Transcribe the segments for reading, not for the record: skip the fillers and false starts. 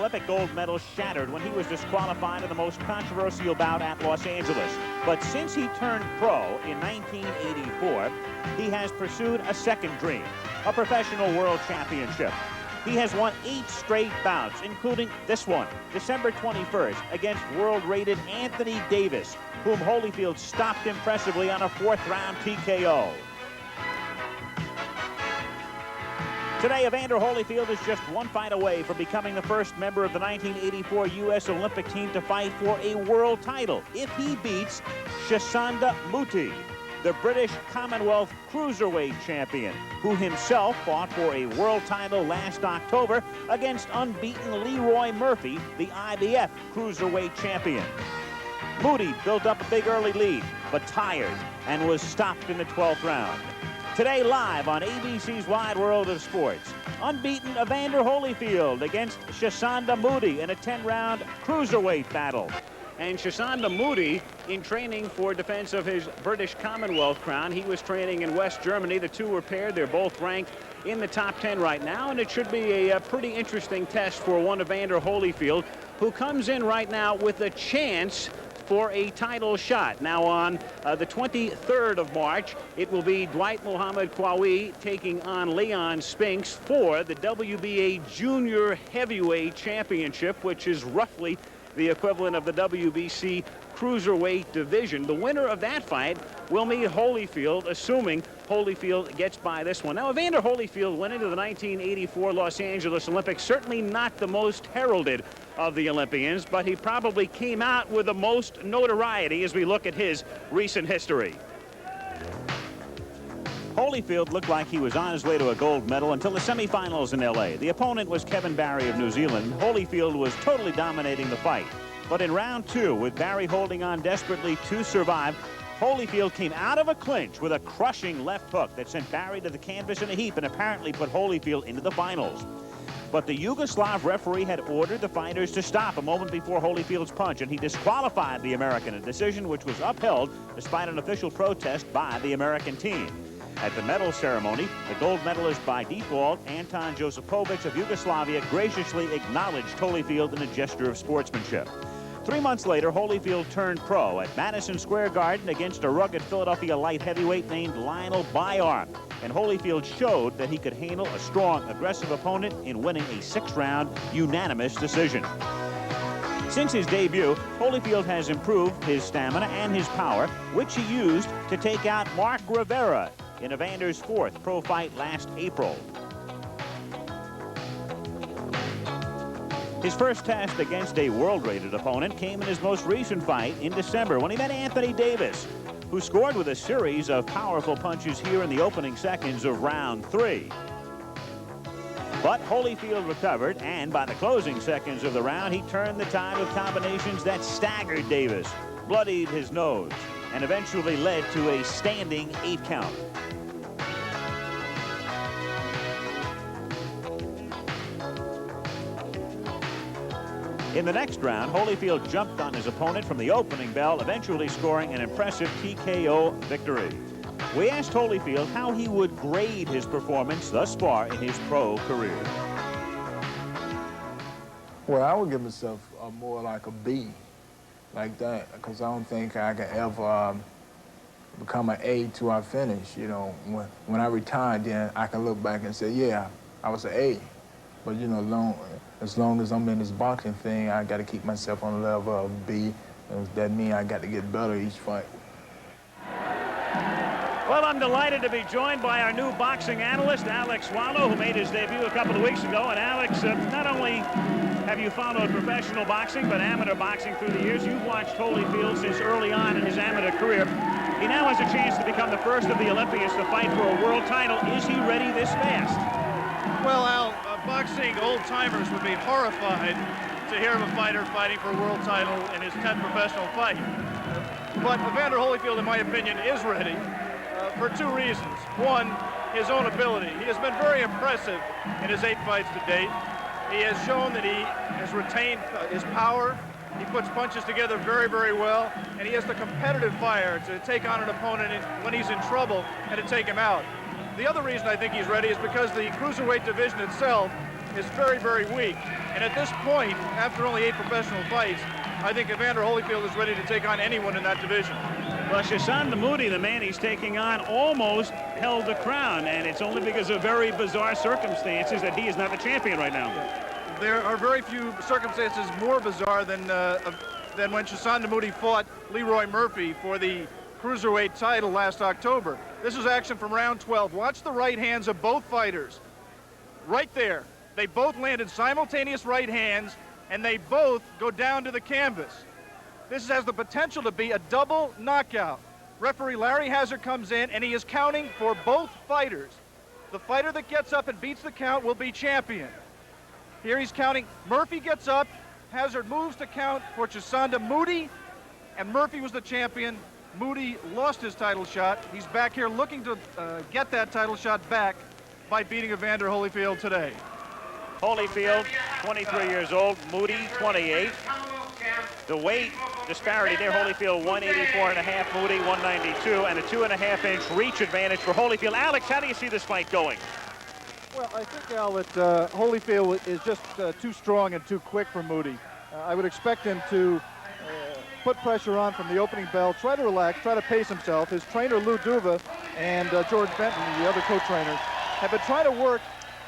Olympic gold medal shattered when he was disqualified in the most controversial bout at Los Angeles. But since he turned pro in 1984, he has pursued a second dream, a professional world championship. He has won 8 straight bouts, including this one, December 21st, against world-rated Anthony Davis, whom Holyfield stopped impressively on a 4th-round TKO. Today, Evander Holyfield is just one fight away from becoming the first member of the 1984 U.S. Olympic team to fight for a world title if he beats Chisanda Mutti, the British Commonwealth Cruiserweight champion, who himself fought for a world title last October against unbeaten Leroy Murphy, the IBF Cruiserweight champion. Mutti built up a big early lead, but tired and was stopped in the 12th round. Today, live on ABC's Wide World of Sports, unbeaten Evander Holyfield against Chisanda Mutti in a 10-round cruiserweight battle. And Chisanda Mutti, in training for defense of his British Commonwealth crown, he was training in West Germany. The two were paired. They're both ranked in the top 10 right now, and it should be a pretty interesting test for one Evander Holyfield, who comes in right now with a chance for a title shot. Now on the 23rd of March, it will be Dwight Muhammad Qawi taking on Leon Spinks for the WBA Junior Heavyweight Championship, which is roughly the equivalent of the WBC Cruiserweight division. The winner of that fight will meet Holyfield, assuming Holyfield gets by this one. Now, Evander Holyfield went into the 1984 Los Angeles Olympics, certainly not the most heralded of the Olympians, but he probably came out with the most notoriety as we look at his recent history. Holyfield looked like he was on his way to a gold medal until the semifinals in LA. The opponent was Kevin Barry of New Zealand. Holyfield was totally dominating the fight. But in round 2, with Barry holding on desperately to survive, Holyfield came out of a clinch with a crushing left hook that sent Barry to the canvas in a heap and apparently put Holyfield into the finals. But the Yugoslav referee had ordered the fighters to stop a moment before Holyfield's punch, and he disqualified the American, a decision which was upheld despite an official protest by the American team. At the medal ceremony, the gold medalist by default, Anton Josipovic of Yugoslavia, graciously acknowledged Holyfield in a gesture of sportsmanship. 3 months later, Holyfield turned pro at Madison Square Garden against a rugged Philadelphia light heavyweight named Lionel Bayar. And Holyfield showed that he could handle a strong, aggressive opponent in winning a 6th-round unanimous decision. Since his debut, Holyfield has improved his stamina and his power, which he used to take out Mark Rivera in Evander's 4th pro fight last April. His first test against a world-rated opponent came in his most recent fight in December when he met Anthony Davis, who scored with a series of powerful punches here in the opening seconds of round 3. But Holyfield recovered, and by the closing seconds of the round, he turned the tide with combinations that staggered Davis, bloodied his nose, and eventually led to a standing 8 count. In the next round, Holyfield jumped on his opponent from the opening bell, eventually scoring an impressive TKO victory. We asked Holyfield how he would grade his performance thus far in his pro career. Well, I would give myself more like a B, like that, because I don't think I could ever become an A till I finish. You know, when I retired, then I can look back and say, yeah, I was an A. But, you know, as long as I'm in this boxing thing, I got to keep myself on the level of B. And that means I got to get better each fight. Well, I'm delighted to be joined by our new boxing analyst, Alex Swallow, who made his debut a couple of weeks ago. And Alex, not only have you followed professional boxing, but amateur boxing through the years, you've watched Holyfield since early on in his amateur career. He now has a chance to become the first of the Olympians to fight for a world title. Is he ready this fast? Well, Al, boxing old-timers would be horrified to hear of a fighter fighting for a world title in his 10th professional fight. But Evander Holyfield, in my opinion, is ready for 2 reasons. One, his own ability. He has been very impressive in his 8 fights to date. He has shown that he has retained his power. He puts punches together very, very well, and he has the competitive fire to take on an opponent when he's in trouble and to take him out. The other reason I think he's ready is because the cruiserweight division itself is very, very weak. And at this point, after only 8 professional fights, I think Evander Holyfield is ready to take on anyone in that division. Well, Chisanda Mutti, the man he's taking on, almost held the crown, and it's only because of very bizarre circumstances that he is not the champion right now. There are very few circumstances more bizarre than when Chisanda Mutti fought Leroy Murphy for the cruiserweight title last October. This is action from round 12. Watch the right hands of both fighters. Right there. They both landed simultaneous right hands, and they both go down to the canvas. This has the potential to be a double knockout. Referee Larry Hazard comes in, and he is counting for both fighters. The fighter that gets up and beats the count will be champion. Here he's counting. Murphy gets up. Hazard moves to count for Chisanda Mutti, and Murphy was the champion. Mutti lost his title shot. He's back here looking to get that title shot back by beating Evander Holyfield today. Holyfield, 23 years old, Mutti, 28. The weight disparity there, Holyfield 184.5, Mutti 192, and a 2.5-inch reach advantage for Holyfield. Alex, how do you see this fight going? Well, I think, Al, that Holyfield is just too strong and too quick for Mutti. I would expect him to put pressure on from the opening bell, try to relax, try to pace himself. His trainer, Lou Duva, and George Benton, the other co-trainers, have been trying to work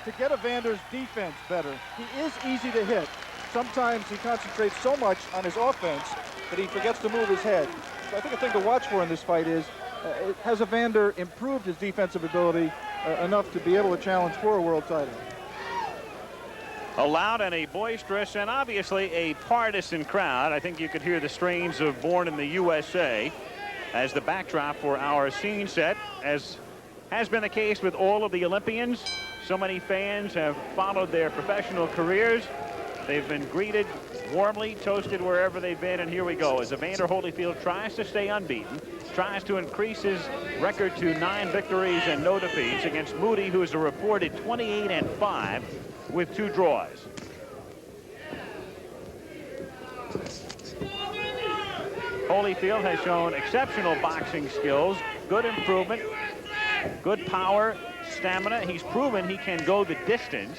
to get Evander's defense better. He is easy to hit. Sometimes he concentrates so much on his offense that he forgets to move his head. So I think a thing to watch for in this fight is, has Evander improved his defensive ability enough to be able to challenge for a world title? A loud and a boisterous and obviously a partisan crowd. I think you could hear the strains of Born in the USA as the backdrop for our scene set, as has been the case with all of the Olympians. So many fans have followed their professional careers. They've been greeted warmly, toasted wherever they've been, and here we go as Evander Holyfield tries to stay unbeaten, tries to increase his record to 9 victories and no defeats against Mutti, who is a reported 28-5 with 2 draws. Holyfield has shown exceptional boxing skills, good improvement, good power, stamina. He's proven he can go the distance.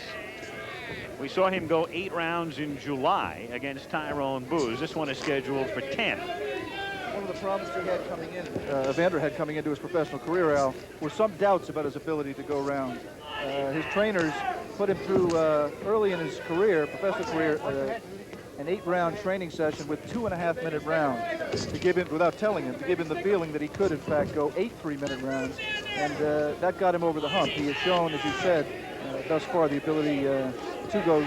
We saw him go 8 rounds in July against Tyrone Booz. This one is scheduled for 10. One of the problems he had coming in, Evander had coming into his professional career, Al, were some doubts about his ability to go round. His trainers put him through, early in his career, professional career, an 8-round training session with 2.5-minute rounds to give him, without telling him, to give him the feeling that he could, in fact, go 8 3-minute rounds. And that got him over the hump. He has shown, as you said, thus far the ability to go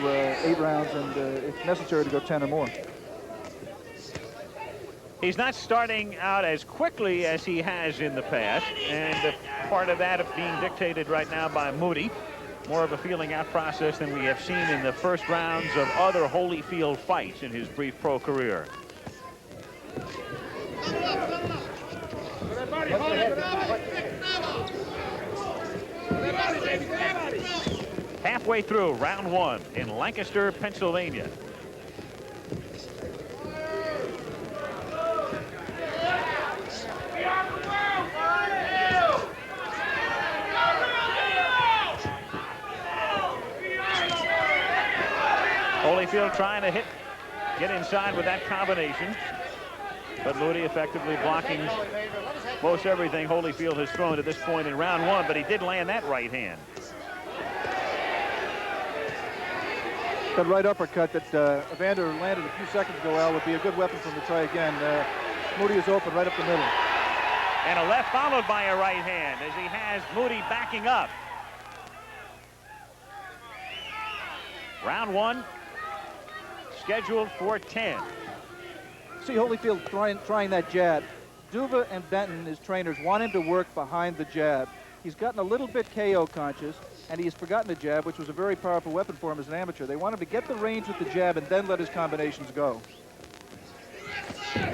8 rounds and, if necessary, to go 10 or more. He's not starting out as quickly as he has in the past, and part of that being dictated right now by Mutti. More of a feeling out process than we have seen in the first rounds of other Holyfield fights in his brief pro career. Halfway through round 1 in Lancaster, Pennsylvania. Holyfield trying to get inside with that combination, but Mutti effectively blocking most everything Holyfield has thrown to this point in round 1, but he did land that right hand. That right uppercut that Evander landed a few seconds ago, Al, would be a good weapon for him to try again. Mutti is open right up the middle. And a left followed by a right hand as he has Mutti backing up. Round 1 scheduled for 10. See Holyfield trying that jab. Duva and Benton, his trainers, want him to work behind the jab. He's gotten a little bit KO conscious, and he's forgotten the jab, which was a very powerful weapon for him as an amateur. They want him to get the range with the jab and then let his combinations go. And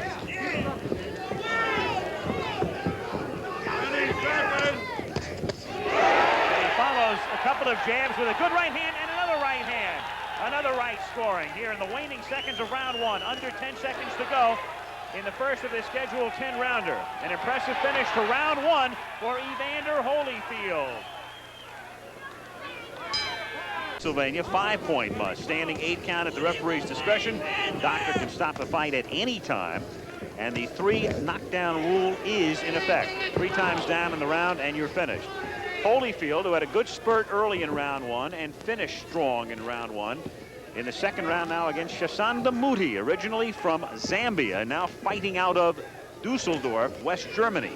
he follows a couple of jabs with a good right hand and another right hand. Another right scoring here in the waning seconds of round 1. Under 10 seconds to go in the first of the scheduled 10-rounder. An impressive finish to round 1 for Evander Holyfield. Pennsylvania, 5-point must. Standing 8 count at the referee's discretion. Doctor can stop the fight at any time. And the 3 knockdown rule is in effect. 3 times down in the round and you're finished. Holyfield, who had a good spurt early in round 1 and finished strong in round 1, in the second round now against Chisanda Mutti, originally from Zambia, now fighting out of Dusseldorf, West Germany.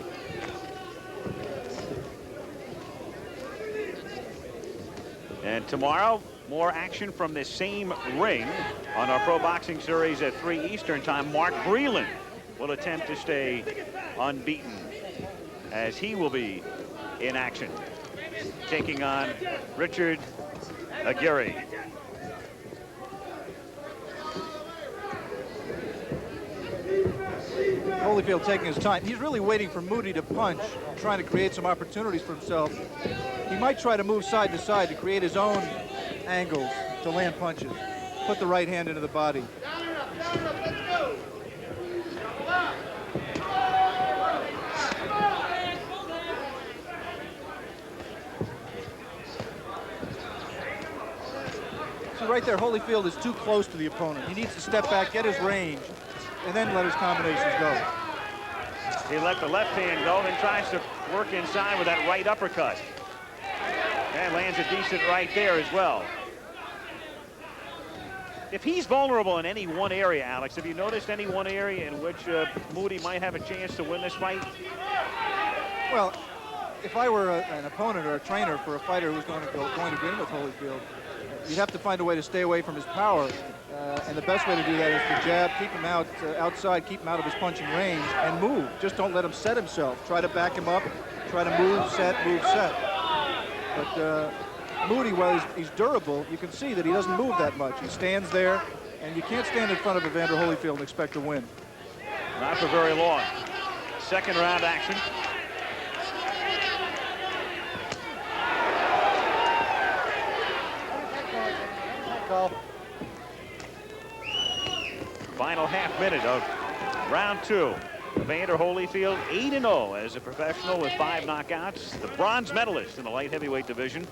And tomorrow, more action from this same ring on our Pro Boxing Series at 3 Eastern Time. Mark Breland will attempt to stay unbeaten as he will be in action, taking on Richard Aguirre. Holyfield taking his time. He's really waiting for Mutti to punch, trying to create some opportunities for himself. He might try to move side to side to create his own angles to land punches. Put the right hand into the body. So right there, Holyfield is too close to the opponent. He needs to step back, get his range, and then let his combinations go. He let the left hand go, then tries to work inside with that right uppercut. And lands a decent right there as well. If he's vulnerable in any one area, Alex, have you noticed any one area in which Mutti might have a chance to win this fight? Well, if I were an opponent or a trainer for a fighter who's going to go in with Holyfield, you'd have to find a way to stay away from his power. And the best way to do that is to jab, keep him out outside, keep him out of his punching range, and move. Just don't let him set himself. Try to back him up, try to move, set. But Mutti, while he's durable, you can see that he doesn't move that much. He stands there, and you can't stand in front of Evander Holyfield and expect to win. Not for very long. Second round action. Final half minute of round 2. Evander Holyfield 8-0 as a professional with 5 knockouts. The bronze medalist in the light heavyweight division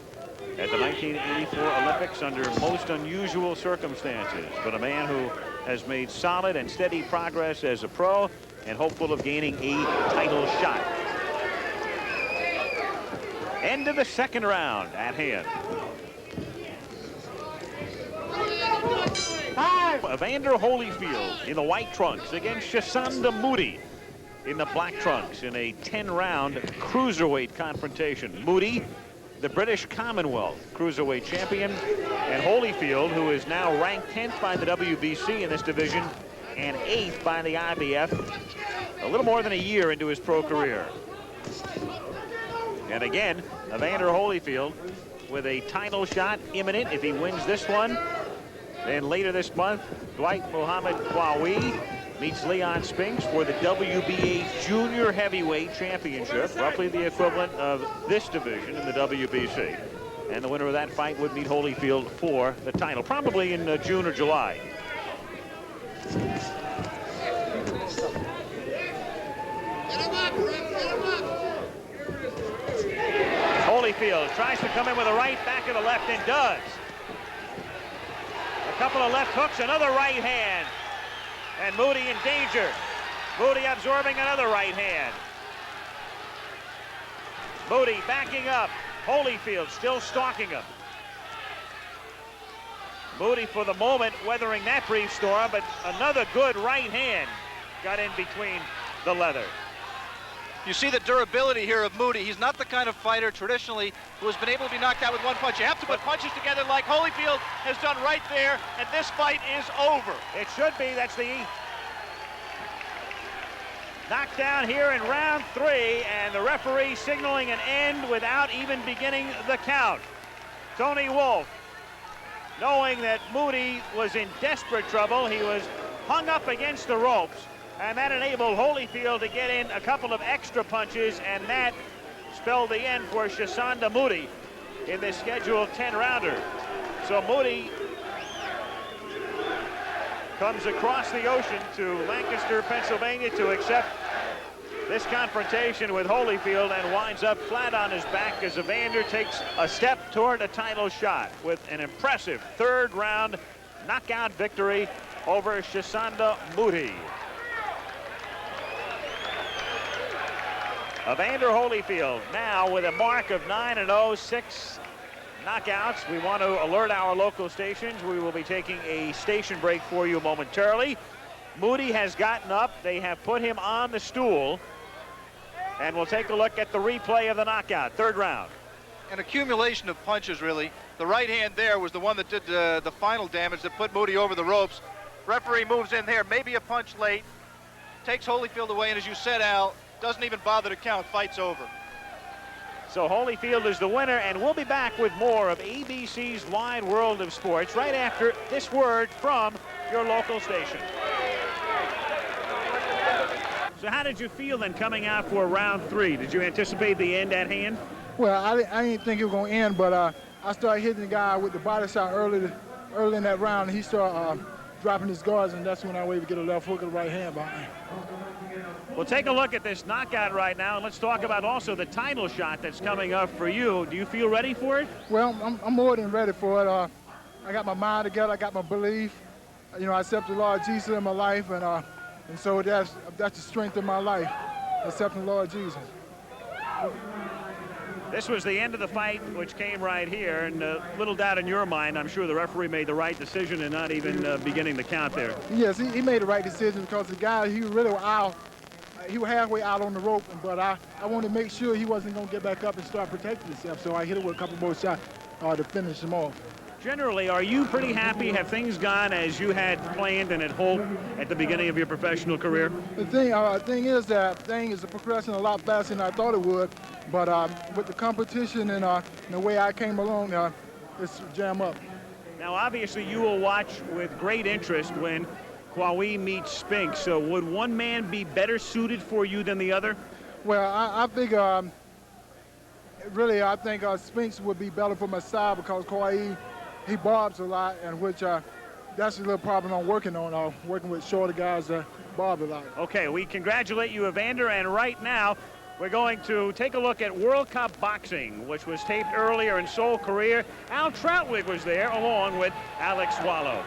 at the 1984 Olympics under most unusual circumstances. But a man who has made solid and steady progress as a pro and hopeful of gaining a title shot. End of the second round at hand. Evander Holyfield in the white trunks against Chisanda Mutti in the black trunks in a 10-round cruiserweight confrontation. Mutti, the British Commonwealth cruiserweight champion, and Holyfield, who is now ranked 10th by the WBC in this division and 8th by the IBF, a little more than a year into his pro career. And again, Evander Holyfield with a title shot imminent if he wins this one. Then later this month, Dwight Muhammad Qawi meets Leon Spinks for the WBA Junior Heavyweight Championship, roughly the equivalent of this division in the WBC. And the winner of that fight would meet Holyfield for the title, probably in June or July. Holyfield tries to come in with a right, back of the left, and does. A couple of left hooks, another right hand. And Mutti in danger. Mutti absorbing another right hand. Mutti backing up. Holyfield still stalking him. Mutti for the moment weathering that brief storm, but another good right hand got in between the leather. You see the durability here of Mutti. He's not the kind of fighter traditionally who has been able to be knocked out with one punch. You have to put punches together like Holyfield has done right there, and this fight is over. It should be. That's the knockdown here in round 3, and the referee signaling an end without even beginning the count. Tony Wolf, knowing that Mutti was in desperate trouble, he was hung up against the ropes, and that enabled Holyfield to get in a couple of extra punches, and that spelled the end for Chisanda Mutti in this scheduled 10-rounder. So Mutti comes across the ocean to Lancaster, Pennsylvania to accept this confrontation with Holyfield and winds up flat on his back as Evander takes a step toward a title shot with an impressive third-round knockout victory over Chisanda Mutti. Evander Holyfield now with a mark of 9-0, 6 knockouts. We want to alert our local stations. We will be taking a station break for you momentarily. Mutti has gotten up. They have put him on the stool. And we'll take a look at the replay of the knockout, third round. An accumulation of punches, really. The right hand there was the one that did the final damage that put Mutti over the ropes. Referee moves in there, maybe a punch late, takes Holyfield away, and as you said, Al, doesn't even bother to count, fight's over. So Holyfield is the winner, and we'll be back with more of ABC's Wide World of Sports right after this word from your local station. So how did you feel then coming out for round 3? Did you anticipate the end at hand? Well, I didn't think it was going to end, but I started hitting the guy with the body shot early in that round, and he started dropping his guards, and that's when I was able to get a left hook and right hand behind. We'll take a look at this knockout right now, and let's talk about also the title shot that's coming up for you. Do you feel ready for it? Well, I'm more than ready for it. I got my mind together. I got my belief. You know, I accept the Lord Jesus in my life, and so that's the strength of my life, accepting the Lord Jesus. This was the end of the fight, which came right here, and little doubt in your mind, I'm sure the referee made the right decision in not even beginning the count there. Yes, he made the right decision because the guy, he really was out. He was halfway out on the rope, but I wanted to make sure he wasn't going to get back up and start protecting himself, so I hit him with a couple more shots to finish him off. Generally, are you pretty happy? Have things gone as you had planned and had hoped at the beginning of your professional career? The thing is that thing is progressing a lot faster than I thought it would, but with the competition and the way I came along, it's jam up. Now, obviously, you will watch with great interest when Kwawi meets Spinks. So would one man be better suited for you than the other? Well, I figure, really, I think Spinks would be better for my style because Kwawi, he bobs a lot, and which that's a little problem I'm working on, working with shorter guys that bob a lot. Okay, we congratulate you, Evander, and right now we're going to take a look at World Cup Boxing, which was taped earlier in Seoul, Korea. Al Troutwig was there along with Alex Swallow.